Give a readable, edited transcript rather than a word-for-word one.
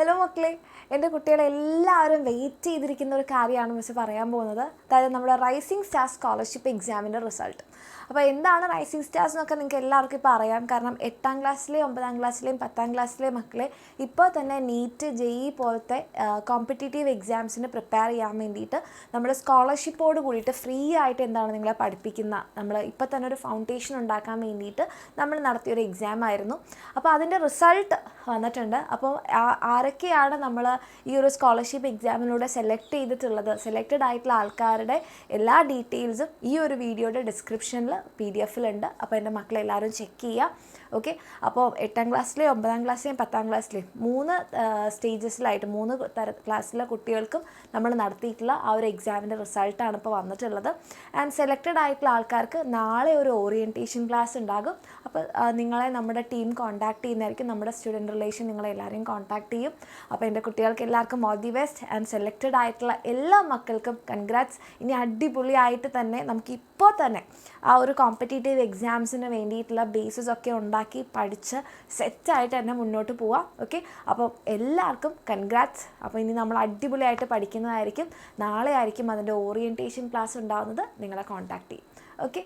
Hello മക്കളെ, എൻ്റെ കുട്ടികളെല്ലാവരും വെയിറ്റ് ചെയ്തിരിക്കുന്ന ഒരു കാര്യമാണ് മിസ് പറയാൻ പോകുന്നത്. അതായത് നമ്മുടെ റൈസിംഗ് സ്റ്റാർ സ്കോളർഷിപ്പ് എക്സാമിൻ്റെ റിസൾട്ട്. അപ്പോൾ എന്താണ് റൈസിംഗ് സ്റ്റാർസ് എന്നൊക്കെ നിങ്ങൾക്ക് എല്ലാവർക്കും ഇപ്പോൾ അറിയാം. കാരണം 8ാം ക്ലാസ്സിലെയും 9ാം ക്ലാസ്സിലെയും 10ാം ക്ലാസ്സിലെയും മക്കളെ ഇപ്പോൾ തന്നെ നീറ്റ് JEE പോലത്തെ കോമ്പറ്റീറ്റീവ് എക്സാംസിന് പ്രിപ്പയർ ചെയ്യാൻ വേണ്ടിയിട്ട് നമ്മൾ സ്കോളർഷിപ്പോട് കൂടിയിട്ട് ഫ്രീ ആയിട്ട് എന്താണ് നിങ്ങളെ പഠിപ്പിക്കുന്ന, നമ്മൾ ഇപ്പോൾ തന്നെ ഒരു ഫൗണ്ടേഷൻ ഉണ്ടാക്കാൻ വേണ്ടിയിട്ട് നമ്മൾ നടത്തിയൊരു എക്സാം ആയിരുന്നു. അപ്പോൾ അതിൻ്റെ റിസൾട്ട് വന്നിട്ടുണ്ട്. അപ്പോൾ ആരൊക്കെയാണ് നമ്മൾ ഈ ഒരു സ്കോളർഷിപ്പ് എക്സാമിലൂടെ സെലക്ട് ആയിട്ടുള്ള ആൾക്കാരുടെ എല്ലാ ഡീറ്റെയിൽസും ഈ ഒരു വീഡിയോയുടെ ഡിസ്ക്രിപ്ഷനിൽ PDF-ലുണ്ട്. അപ്പോൾ എൻ്റെ മക്കളെല്ലാവരും ചെക്ക് ചെയ്യുക. ഓക്കെ, അപ്പോൾ 8ാം ക്ലാസ്സിലെയും 9ാം ക്ലാസ്സിലെയും 10ാം ക്ലാസ്സിലെയും 3 സ്റ്റേജസിലായിട്ട് 3 ക്ലാസ്സിലെ കുട്ടികൾക്കും നമ്മൾ നടത്തിയിട്ടുള്ള ആ ഒരു എക്സാമിൻ്റെ റിസൾട്ടാണ് ഇപ്പോൾ വന്നിട്ടുള്ളത്. ആൻഡ് സെലക്റ്റഡ് ആയിട്ടുള്ള ആൾക്കാർക്ക് നാളെ ഒരു ഓറിയൻറ്റേഷൻ ക്ലാസ് ഉണ്ടാകും. അപ്പോൾ നിങ്ങളെ നമ്മുടെ ടീം കോൺടാക്ട് ചെയ്യുന്നതായിരിക്കും. നമ്മുടെ സ്റ്റുഡൻറ്റ് റിലേഷൻ നിങ്ങളെല്ലാവരെയും കോൺടാക്ട് ചെയ്യും. അപ്പോൾ എൻ്റെ കുട്ടികൾക്ക് എല്ലാവർക്കും all the best. And selected ആയിട്ടുള്ള എല്ലാ മക്കൾക്കും കൺഗ്രാറ്റ്സ്. ഇനി അടിപൊളിയായിട്ട് തന്നെ നമുക്ക് ഇപ്പോൾ തന്നെ ആ ഒരു കോമ്പറ്റീറ്റീവ് എക്സാംസിന് വേണ്ടിയിട്ടുള്ള ബേസിസ് ഒക്കെ ഉണ്ടാക്കി പഠിച്ച് സെറ്റായിട്ട് തന്നെ മുന്നോട്ട് പോവാം. ഓക്കെ, അപ്പോൾ എല്ലാവർക്കും കൺഗ്രാറ്റ്സ്. അപ്പോൾ ഇനി നമ്മൾ അടിപൊളിയായിട്ട് പഠിക്കുന്നതായിരിക്കും. നാളെ ആയിരിക്കും അതിൻ്റെ ഓറിയൻറ്റേഷൻ ക്ലാസ് ഉണ്ടാകുന്നത്. നിങ്ങളെ കോൺടാക്ട് ചെയ്യും. ഓക്കെ.